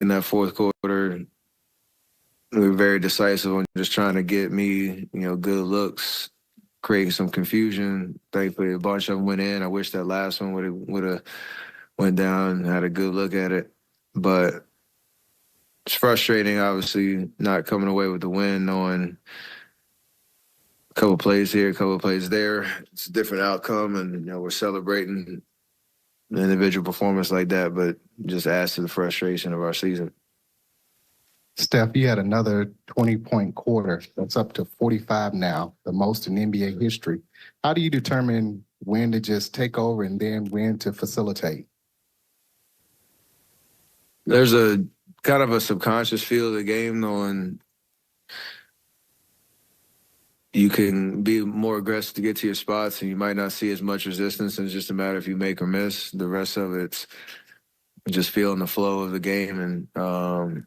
in that fourth quarter, we were very decisive on just trying to get me, good looks, creating some confusion. Thankfully, a bunch of them went in. I wish that last one would have went down and had a good look at it. But it's frustrating, obviously, not coming away with the win, knowing a couple plays here, a couple plays there. It's a different outcome, and, we're celebrating an individual performance like that, but just adds to the frustration of our season. Steph, you had another 20-point quarter. That's up to 45 now, the most in NBA history. How do you determine when to just take over and then when to facilitate? There's a kind of a subconscious feel of the game, knowing you can be more aggressive to get to your spots, and you might not see as much resistance. And it's just a matter if you make or miss. The rest of it's just feeling the flow of the game. And I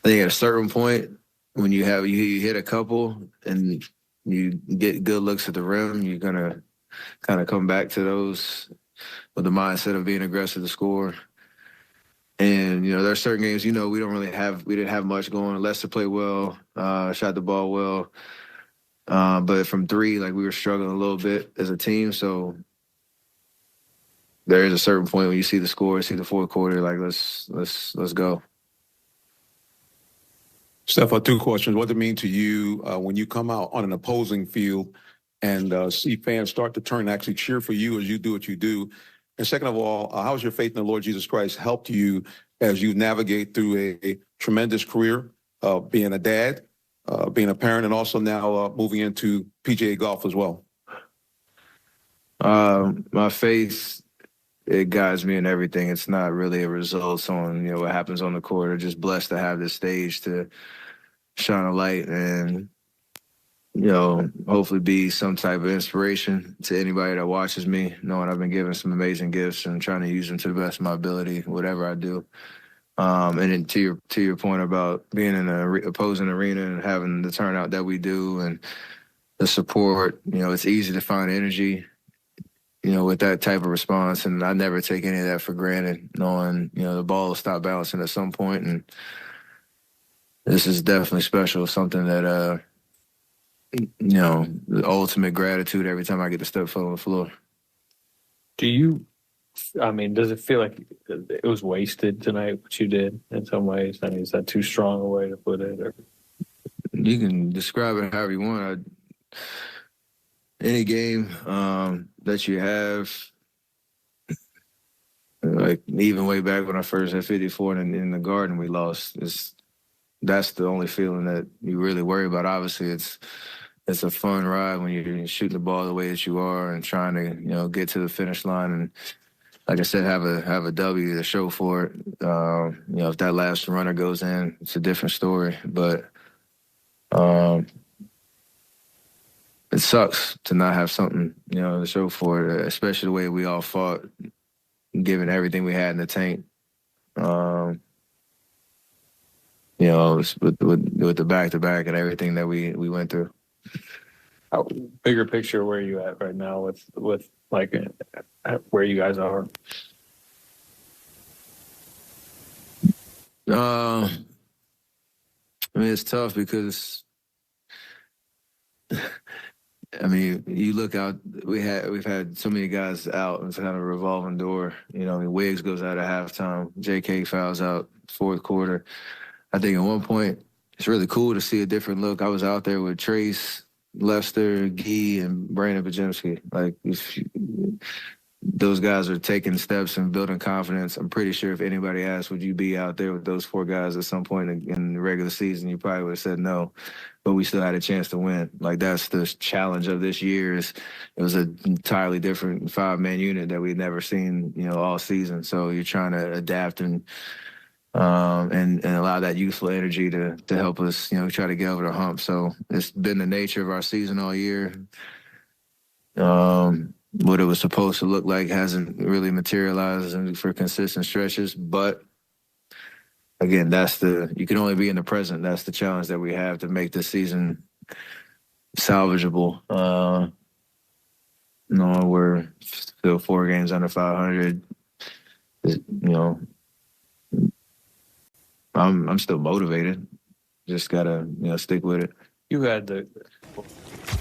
think at a certain point, when you hit a couple and you get good looks at the rim, you're gonna kind of come back to those with the mindset of being aggressive to score. And, there are certain games, we didn't have much going. Lester played well, shot the ball well. But from three, we were struggling a little bit as a team. So there is a certain point when you see the score, see the fourth quarter, let's go. Steph, 2 questions. What does it mean to you when you come out on an opposing field and see fans start to turn and actually cheer for you as you do what you do? And second of all, how has your faith in the Lord Jesus Christ helped you as you navigate through a tremendous career, being a dad, being a parent, and also now moving into PGA golf as well? My faith, it guides me in everything. It's not really a result on, what happens on the court. I'm just blessed to have this stage to shine a light and, hopefully be some type of inspiration to anybody that watches me, knowing I've been given some amazing gifts and trying to use them to the best of my ability, whatever I do. And then to your point about being in an opposing arena and having the turnout that we do and the support, it's easy to find energy, with that type of response. And I never take any of that for granted, knowing, the ball will stop bouncing at some point. And this is definitely special, something that, the ultimate gratitude every time I get to step foot on the floor. Does it feel like it was wasted tonight, what you did in some ways? Is that too strong a way to put it? Or? You can describe it however you want. Any game that you have, even way back when I first had 54 in the Garden, we lost. That's the only feeling that you really worry about. Obviously, it's a fun ride when you're shooting the ball the way that you are and trying to, get to the finish line and, like I said, have a W to show for it. If that last runner goes in, it's a different story. But it sucks to not have something, to show for it, especially the way we all fought, given everything we had in the tank. With the back-to-back and everything that we went through. Bigger picture, where are you at right now with where you guys are? It's tough because you look out. We've had so many guys out. It's kind of a revolving door. Wiggs goes out at halftime. J.K. fouls out fourth quarter. I think at one point it's really cool to see a different look. I was out there with Trace, Lester, Gee, and Brandon Bajemski. Those guys are taking steps and building confidence. I'm pretty sure if anybody asked, would you be out there with those 4 guys at some point in the regular season, you probably would have said no. But we still had a chance to win. That's the challenge of this year. It was an entirely different 5-man unit that we'd never seen, all season. So you're trying to adapt and allow that youthful energy to help us, try to get over the hump. So it's been the nature of our season all year. What it was supposed to look like hasn't really materialized for consistent stretches. But again, you can only be in the present. That's the challenge that we have to make this season salvageable. We're still 4 games under 500. I'm still motivated. Just gotta stick with it. You had the